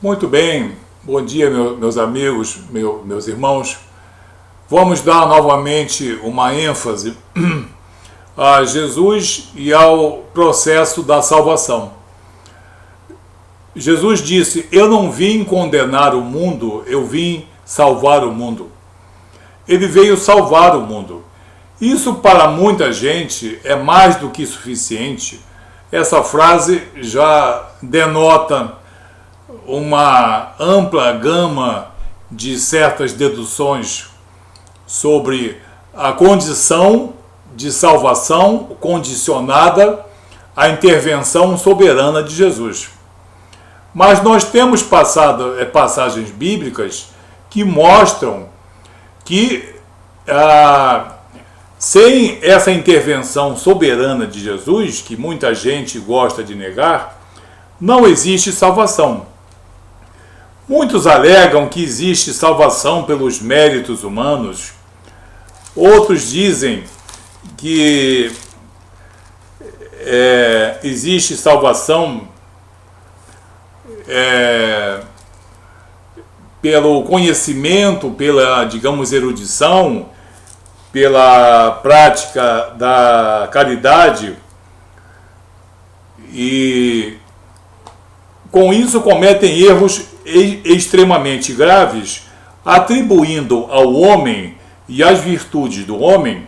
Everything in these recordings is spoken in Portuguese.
Muito bem, bom dia meus amigos, meus irmãos. Vamos dar novamente uma ênfase a Jesus e ao processo da salvação. Jesus disse: eu não vim condenar o mundo, eu vim salvar o mundo. Ele veio salvar o mundo. Isso para muita gente é mais do que suficiente. Essa frase já denota uma ampla gama de certas deduções sobre a condição de salvação condicionada à intervenção soberana de Jesus. Mas nós temos passagens bíblicas que mostram que sem essa intervenção soberana de Jesus, que muita gente gosta de negar, não existe salvação. Muitos alegam que existe salvação pelos méritos humanos, outros dizem que existe salvação pelo conhecimento, pela, digamos, erudição, pela prática da caridade, e com isso cometem erros extremamente graves, atribuindo ao homem e às virtudes do homem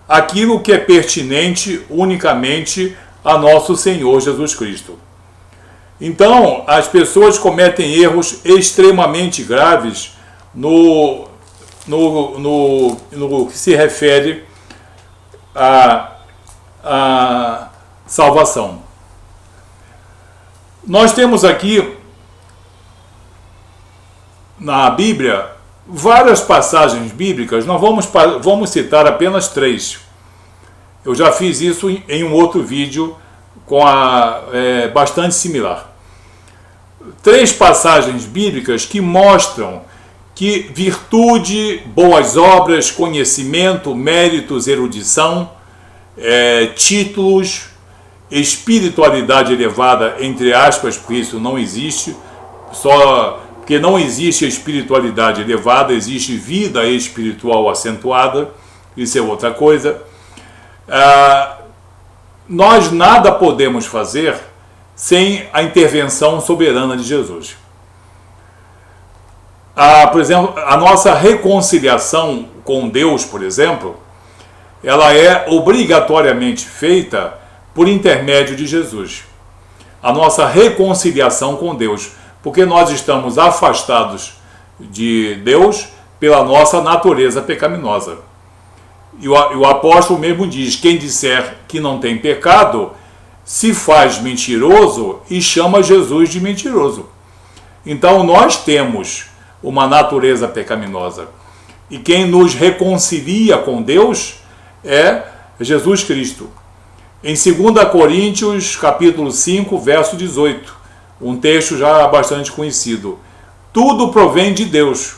aquilo que é pertinente unicamente a nosso Senhor Jesus Cristo. Então, as pessoas cometem erros extremamente graves no que se refere à salvação. Nós temos aqui na Bíblia várias passagens bíblicas. Nós vamos citar apenas 3. Eu já fiz isso em um outro vídeo bastante similar. 3 passagens bíblicas que mostram que virtude, boas obras, conhecimento, méritos, erudição, títulos, espiritualidade elevada, entre aspas, porque isso não existe, porque não existe espiritualidade elevada, existe vida espiritual acentuada, isso é outra coisa. Nós nada podemos fazer sem a intervenção soberana de Jesus. Por exemplo, a nossa reconciliação com Deus, por exemplo, ela é obrigatoriamente feita por intermédio de Jesus. A nossa reconciliação com Deus, porque nós estamos afastados de Deus pela nossa natureza pecaminosa. E o apóstolo mesmo diz: quem disser que não tem pecado, se faz mentiroso e chama Jesus de mentiroso. Então nós temos uma natureza pecaminosa. E quem nos reconcilia com Deus é Jesus Cristo. Em 2 Coríntios, capítulo 5, verso 18, um texto já bastante conhecido. Tudo provém de Deus.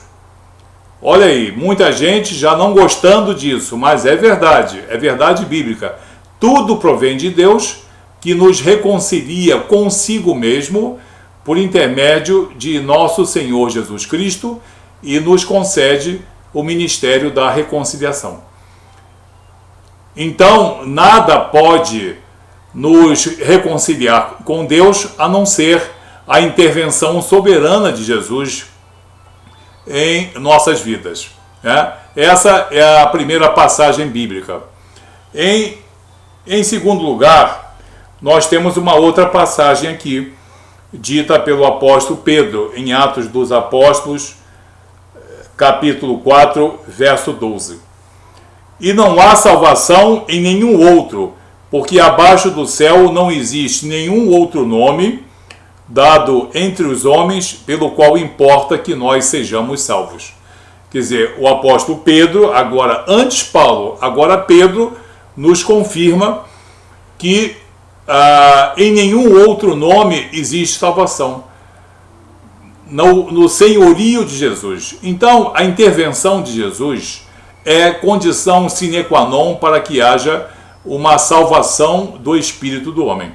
Olha aí, muita gente já não gostando disso, mas é verdade bíblica. Tudo provém de Deus, que nos reconcilia consigo mesmo por intermédio de nosso Senhor Jesus Cristo e nos concede o ministério da reconciliação. Então, nada pode nos reconciliar com Deus a não ser a intervenção soberana de Jesus em nossas vidas. Essa é a primeira passagem bíblica. Em segundo lugar, nós temos uma outra passagem aqui, dita pelo apóstolo Pedro, em Atos dos Apóstolos, capítulo 4, verso 12. E não há salvação em nenhum outro, porque abaixo do céu não existe nenhum outro nome dado entre os homens pelo qual importa que nós sejamos salvos. Quer dizer, o apóstolo Pedro, agora antes Paulo, agora Pedro, nos confirma que em nenhum outro nome existe salvação, no senhorio de Jesus. Então, a intervenção de Jesus é condição sine qua non para que haja uma salvação do espírito do homem.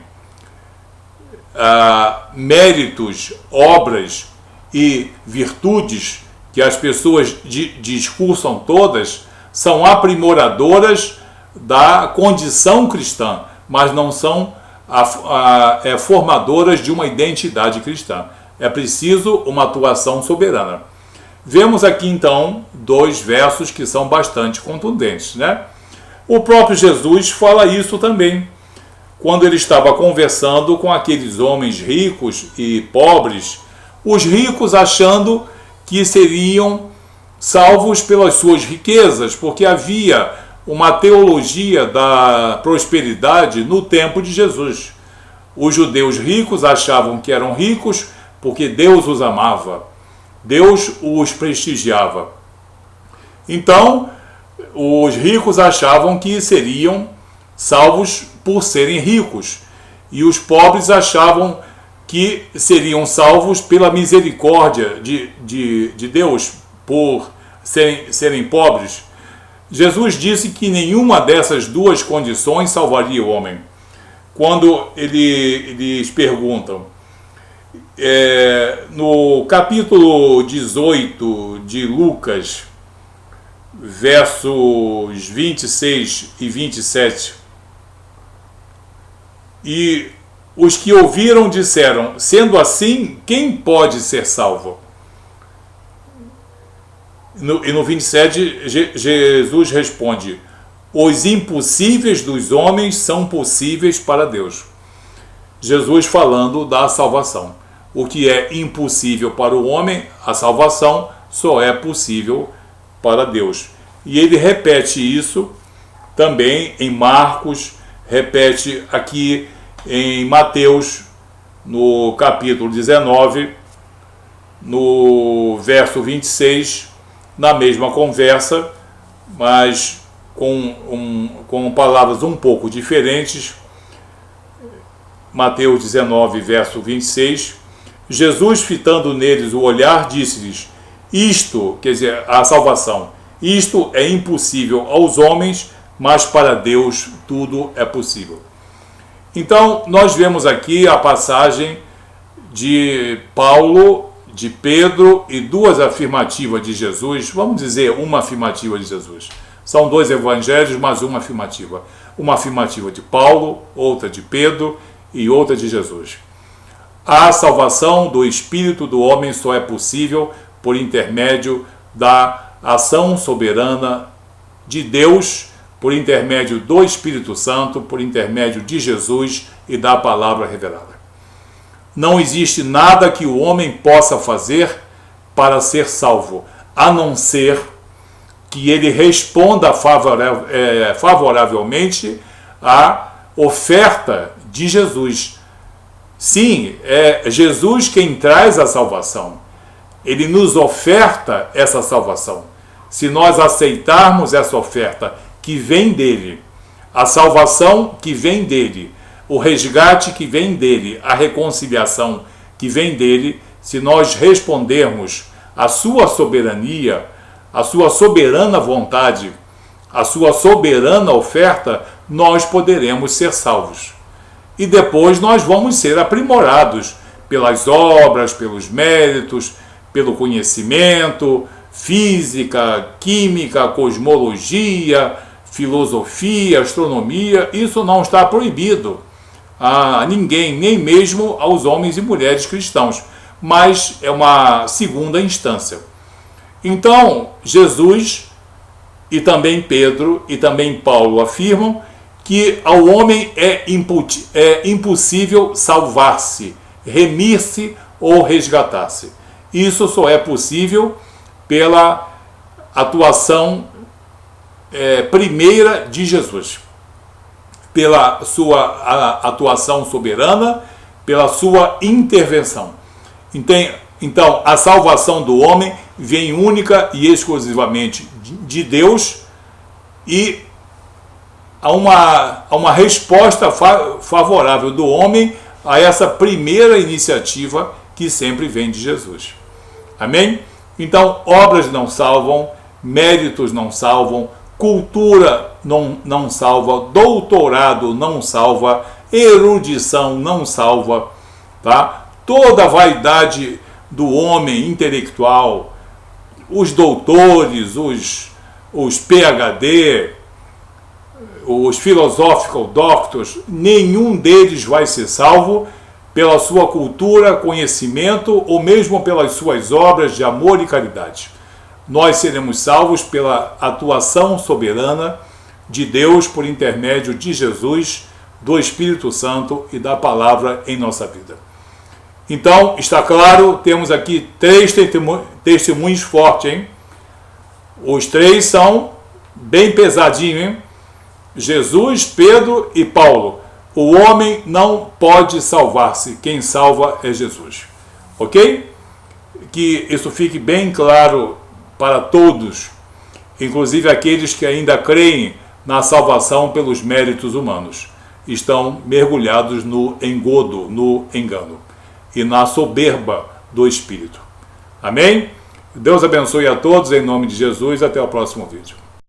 Méritos, obras, e virtudes que as pessoas discursam todas são aprimoradoras da condição cristã, mas não são formadoras de uma identidade cristã. É preciso uma atuação soberana. Vemos aqui então 2 versos que são bastante contundentes, né? O próprio Jesus fala isso também, quando ele estava conversando com aqueles homens ricos e pobres, os ricos achando que seriam salvos pelas suas riquezas, porque havia uma teologia da prosperidade no tempo de Jesus. Os judeus ricos achavam que eram ricos porque Deus os amava, Deus os prestigiava. Então, os ricos achavam que seriam salvos por serem ricos, e os pobres achavam que seriam salvos pela misericórdia de Deus, por serem pobres. Jesus disse que nenhuma dessas 2 condições salvaria o homem. Quando eles perguntam, no capítulo 18 de Lucas, versos 26 e 27, e os que ouviram disseram: sendo assim, quem pode ser salvo? E no 27, Jesus responde: os impossíveis dos homens são possíveis para Deus. Jesus falando da salvação. O que é impossível para o homem, a salvação, só é possível para Deus. E ele repete isso também em Marcos, repete aqui em Mateus, no capítulo 19, no verso 26, na mesma conversa, mas com palavras um pouco diferentes. Mateus 19, verso 26, Jesus, fitando neles o olhar, disse-lhes: isto, quer dizer, a salvação, isto é impossível aos homens, mas para Deus tudo é possível. Então, nós vemos aqui a passagem de Paulo, de Pedro e 2 afirmativas de Jesus. Vamos dizer uma afirmativa de Jesus. São 2 evangelhos, mas uma afirmativa. Uma afirmativa de Paulo, outra de Pedro e outra de Jesus. A salvação do espírito do homem só é possível por intermédio da ação soberana de Deus, por intermédio do Espírito Santo, por intermédio de Jesus e da palavra revelada. Não existe nada que o homem possa fazer para ser salvo, a não ser que ele responda favoravelmente à oferta de Jesus. Sim, é Jesus quem traz a salvação. Ele nos oferta essa salvação. Se nós aceitarmos essa oferta que vem dele, a salvação que vem dele, o resgate que vem dele, a reconciliação que vem dele, se nós respondermos à sua soberania, à sua soberana vontade, à sua soberana oferta, nós poderemos ser salvos. E depois nós vamos ser aprimorados pelas obras, pelos méritos, pelo conhecimento, física, química, cosmologia, filosofia, astronomia. Isso não está proibido a ninguém, nem mesmo aos homens e mulheres cristãos, mas é uma segunda instância. Então, Jesus e também Pedro e também Paulo afirmam que ao homem é impossível salvar-se, remir-se ou resgatar-se. Isso só é possível pela atuação primeira de Jesus, pela sua atuação soberana, pela sua intervenção. Então, a salvação do homem vem única e exclusivamente de Deus, e há uma resposta favorável do homem a essa primeira iniciativa que sempre vem de Jesus. Amém? Então, obras não salvam, méritos não salvam, cultura não salva, doutorado não salva, erudição não salva, tá? Toda vaidade do homem intelectual, os doutores, os PhD, os philosophical doctors, nenhum deles vai ser salvo pela sua cultura, conhecimento ou mesmo pelas suas obras de amor e caridade. Nós seremos salvos pela atuação soberana de Deus por intermédio de Jesus, do Espírito Santo e da palavra em nossa vida. Então, está claro, temos aqui 3 testemunhos fortes, hein? Os 3 são bem pesadinhos, hein? Jesus, Pedro e Paulo. O homem não pode salvar-se, quem salva é Jesus. Ok? Que isso fique bem claro para todos, inclusive aqueles que ainda creem na salvação pelos méritos humanos. Estão mergulhados no engodo, no engano e na soberba do Espírito. Amém? Deus abençoe a todos em nome de Jesus. Até o próximo vídeo.